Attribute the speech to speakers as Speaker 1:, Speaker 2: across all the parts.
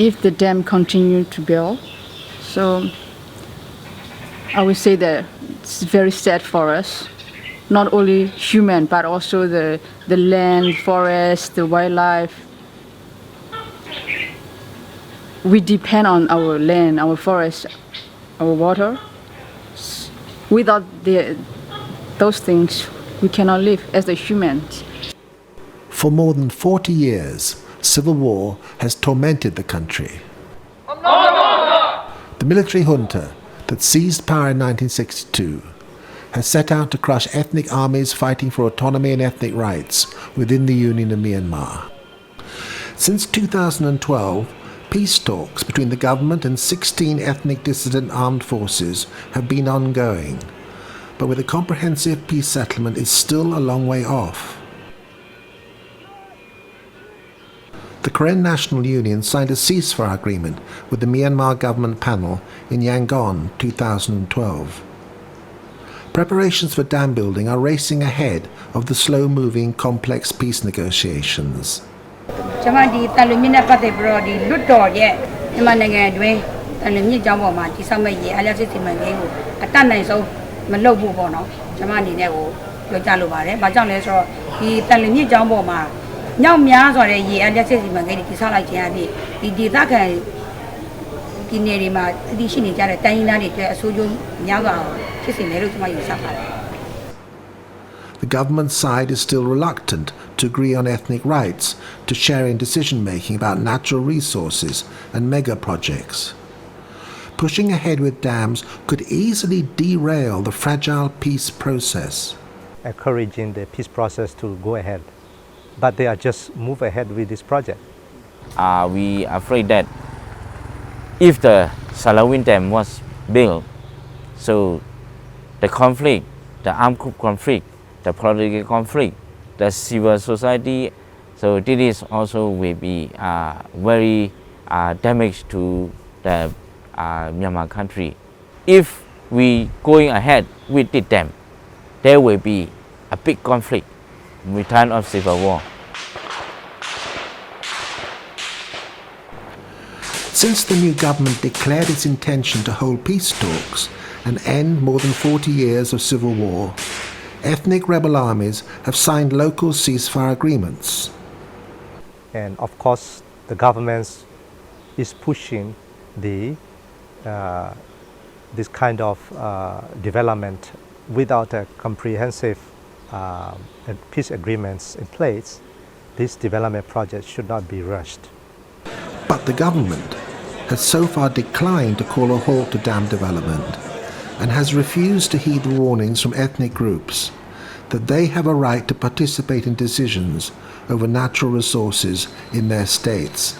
Speaker 1: if the dam continue to build. So I would say that it's very sad for us, not only human, but also the land, forest, the wildlife. We depend on our land, our forest, our water. Without those things, we cannot live as a humans.
Speaker 2: For more than 40 years, civil war has tormented the country. The military junta that seized power in 1962 has set out to crush ethnic armies fighting for autonomy and ethnic rights within the Union of Myanmar. Since 2012, peace talks between the government and 16 ethnic dissident armed forces have been ongoing, but with a comprehensive peace settlement is still a long way off. The Karen National Union signed a ceasefire agreement with the Myanmar government panel in Yangon 2012. Preparations for dam building are racing ahead of the slow-moving complex peace negotiations. The government side is still reluctant to agree on ethnic rights, to share in decision-making about natural resources and mega projects. Pushing ahead with dams could easily derail the fragile peace process.
Speaker 3: Encouraging the peace process to go ahead, but they are just move ahead with this project.
Speaker 4: We are afraid that if the Salawin Dam was built, so the conflict, the armed group conflict, the political conflict, the civil society, so this also will be very damage to the Myanmar country. If we going ahead with the dam, there will be a big conflict, return of civil war.
Speaker 2: Since the new government declared its intention to hold peace talks and end more than 40 years of civil war, ethnic rebel armies have signed local ceasefire agreements.
Speaker 3: And of course, the government is pushing this kind of development without a comprehensive peace agreements in place. This development project should not be rushed.
Speaker 2: But the government has so far declined to call a halt to dam development and has refused to heed the warnings from ethnic groups that they have a right to participate in decisions over natural resources in their states.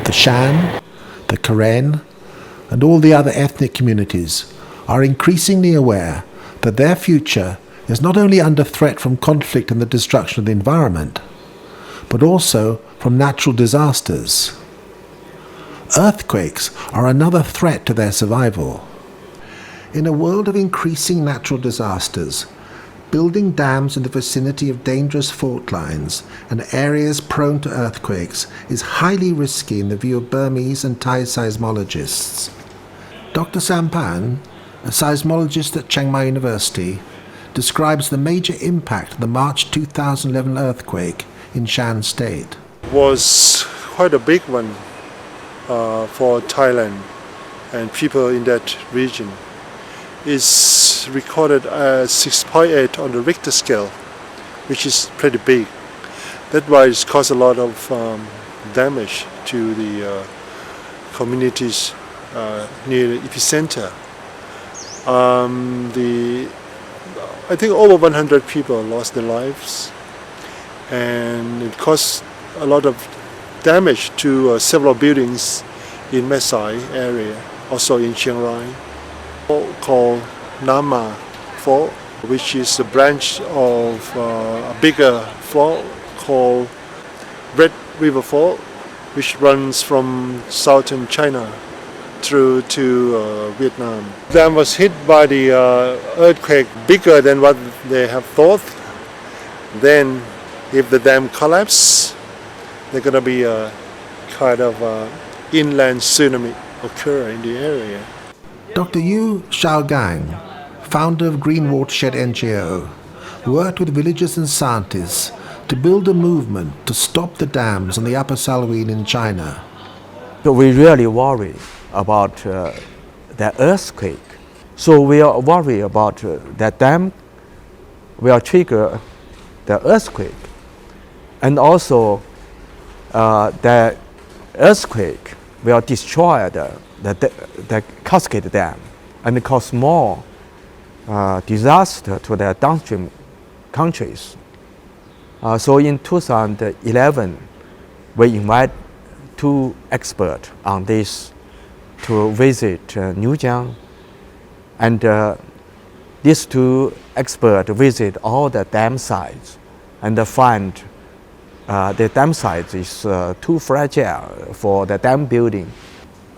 Speaker 2: The Shan, the Karen, and all the other ethnic communities are increasingly aware that their future is not only under threat from conflict and the destruction of the environment, but also from natural disasters. Earthquakes are another threat to their survival. In a world of increasing natural disasters, building dams in the vicinity of dangerous fault lines and areas prone to earthquakes is highly risky in the view of Burmese and Thai seismologists. Dr. Sampan, a seismologist at Chiang Mai University, describes the major impact of the March 2011 earthquake in Shan State.
Speaker 5: It was quite a big one for Thailand and people in that region. It's recorded as 6.8 on the Richter scale, which is pretty big. That's why it's caused a lot of damage to the communities near the epicenter. I think over 100 people lost their lives, and it caused a lot of damage to several buildings in Mesai area, also in Chiang Rai. Called Nama Fault, which is a branch of a bigger fault called Red River Fault, which runs from southern China through to Vietnam. The dam was hit by the earthquake bigger than what they have thought. Then if the dam collapses, there's going to be a kind of inland tsunami occur in the area.
Speaker 2: Dr. Yu Xiaogang, founder of Green Watershed NGO, worked with villagers and scientists to build a movement to stop the dams on the Upper Salween in China.
Speaker 6: So we really worry about the earthquake. So we are worried about that dam will trigger the earthquake. And also the earthquake will destroy the Cascade Dam and cause more disaster to the downstream countries. So in 2011, we invite 2 experts on this to visit Newjiang, and these 2 experts visit all the dam sites and find the dam site is too fragile for the dam building.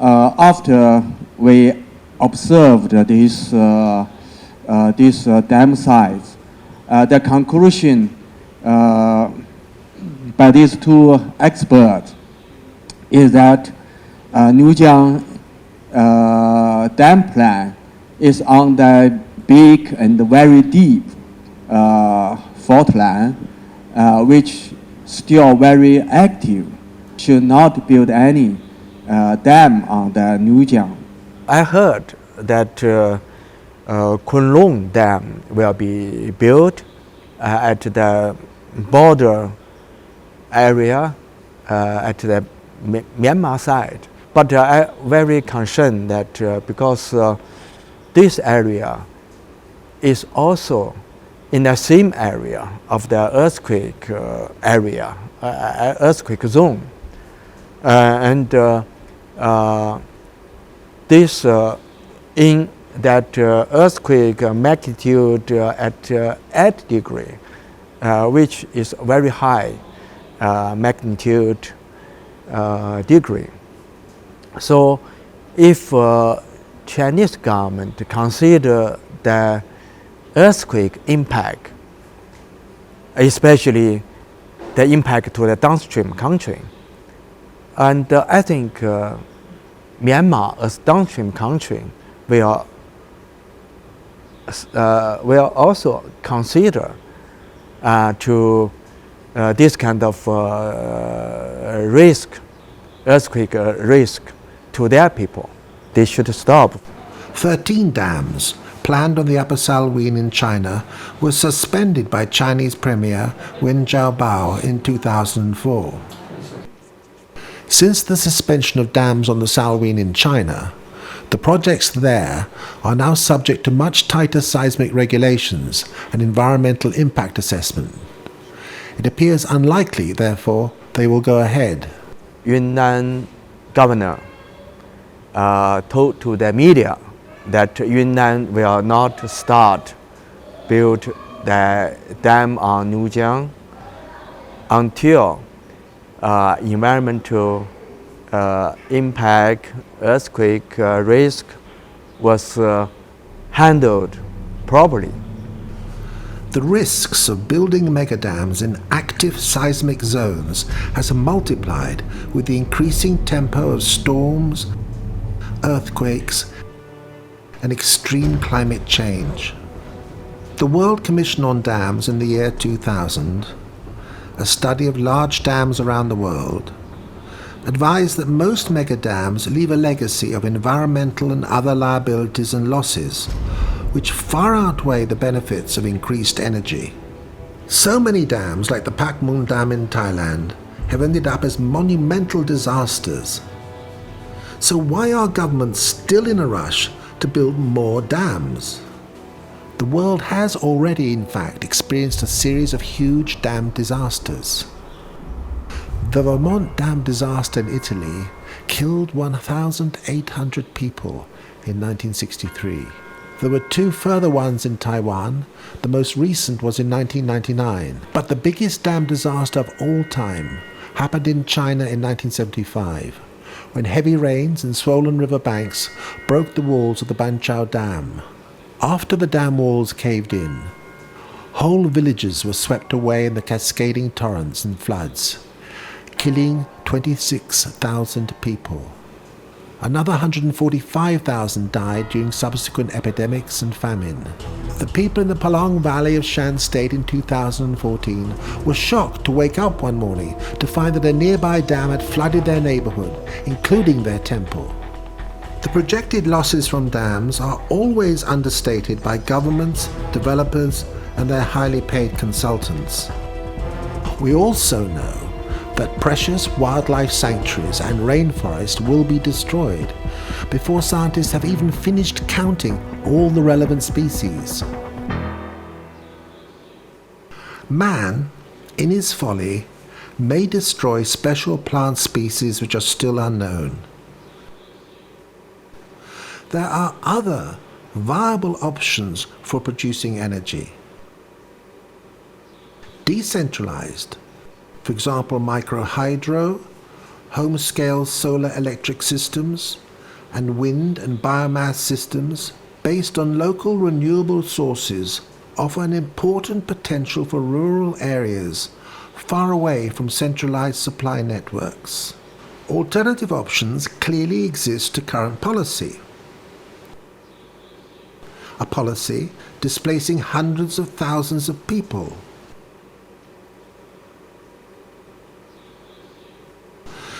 Speaker 7: After we observed these dam sites, the conclusion by these 2 experts is that Newjiang dam plan is on the big and very deep fault line, which still very active. Should not build any dam on the Newjiang.
Speaker 6: I heard that Kunlun Dam will be built at the border area at the Myanmar side. But I'm very concerned that because this area is also in the same area of the earthquake earthquake zone, and this in that earthquake magnitude at 8 degree, which is very high magnitude degree. So if Chinese government consider the earthquake impact, especially the impact to the downstream country, and I think Myanmar as downstream country will also consider to this kind of risk, earthquake risk to their people. They should stop.
Speaker 2: 13 dams planned on the Upper Salween in China were suspended by Chinese Premier Wen Jiabao in 2004. Since the suspension of dams on the Salween in China, the projects there are now subject to much tighter seismic regulations and environmental impact assessment. It appears unlikely, therefore, they will go ahead.
Speaker 6: Yunnan governor told to the media that Yunnan will not start build the dam on Newjiang until environmental impact, earthquake risk was handled properly.
Speaker 2: The risks of building megadams in active seismic zones has multiplied with the increasing tempo of storms, earthquakes, and extreme climate change. The World Commission on Dams in the year 2000, a study of large dams around the world, advised that most megadams leave a legacy of environmental and other liabilities and losses, which far outweigh the benefits of increased energy. So many dams, like the Pakmung Dam in Thailand, have ended up as monumental disasters. So why are governments still in a rush to build more dams? The world has already, in fact, experienced a series of huge dam disasters. The Vermont Dam disaster in Italy killed 1,800 people in 1963. There were two further ones in Taiwan. The most recent was in 1999. But the biggest dam disaster of all time happened in China in 1975, when heavy rains and swollen river banks broke the walls of the Banqiao Dam. After the dam walls caved in, whole villages were swept away in the cascading torrents and floods, killing 26,000 people. Another 145,000 died during subsequent epidemics and famine. The people in the Palong Valley of Shan State in 2014 were shocked to wake up one morning to find that a nearby dam had flooded their neighborhood, including their temple. The projected losses from dams are always understated by governments, developers, and their highly paid consultants. We also know that precious wildlife sanctuaries and rainforests will be destroyed before scientists have even finished counting all the relevant species. Man, in his folly, may destroy special plant species which are still unknown. There are other viable options for producing energy. Decentralized, for example, microhydro, home-scale solar electric systems, and wind and biomass systems based on local renewable sources offer an important potential for rural areas far away from centralized supply networks. Alternative options clearly exist to current policy. A policy displacing hundreds of thousands of people,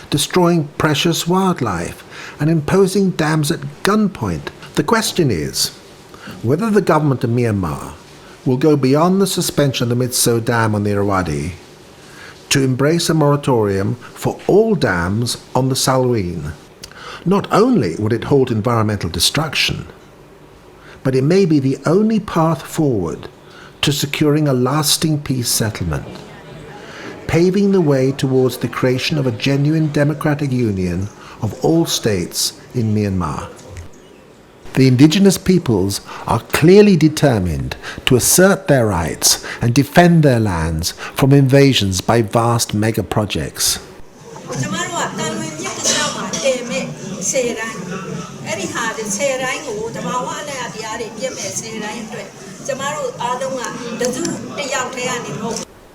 Speaker 2: destroying precious wildlife, and imposing dams at gunpoint. The question is whether the government of Myanmar will go beyond the suspension of the Mitso Dam on the Irrawaddy to embrace a moratorium for all dams on the Salween. Not only would it halt environmental destruction, but it may be the only path forward to securing a lasting peace settlement, paving the way towards the creation of a genuine democratic union of all states in Myanmar. The indigenous peoples are clearly determined to assert their rights and defend their lands from invasions by vast mega projects.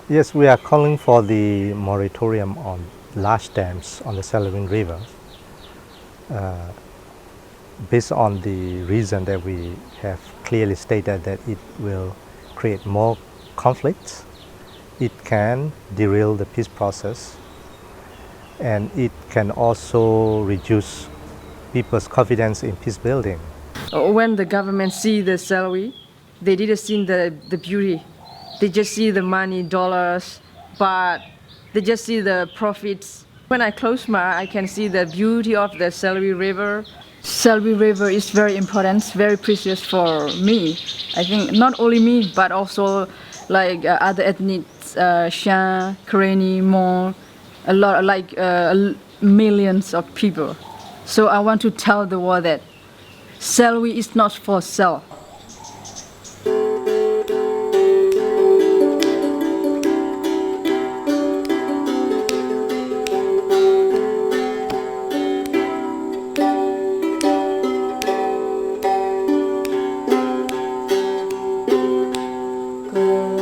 Speaker 3: Yes, we are calling for the moratorium on large dams on the Salween River based on the reason that we have clearly stated that it will create more conflicts, it can derail the peace process, and it can also reduce people's confidence in peace building.
Speaker 1: When the government see the salary, they didn't see the beauty. They just see the money, dollars, but they just see the profits. When I close my eye, I can see the beauty of the Salween River. Salween River is very important, very precious for me. I think not only me, but also like other ethnics, Shan, Karenni, Hmong, a lot, like millions of people. So I want to tell the world that Salween is not for sale. Good.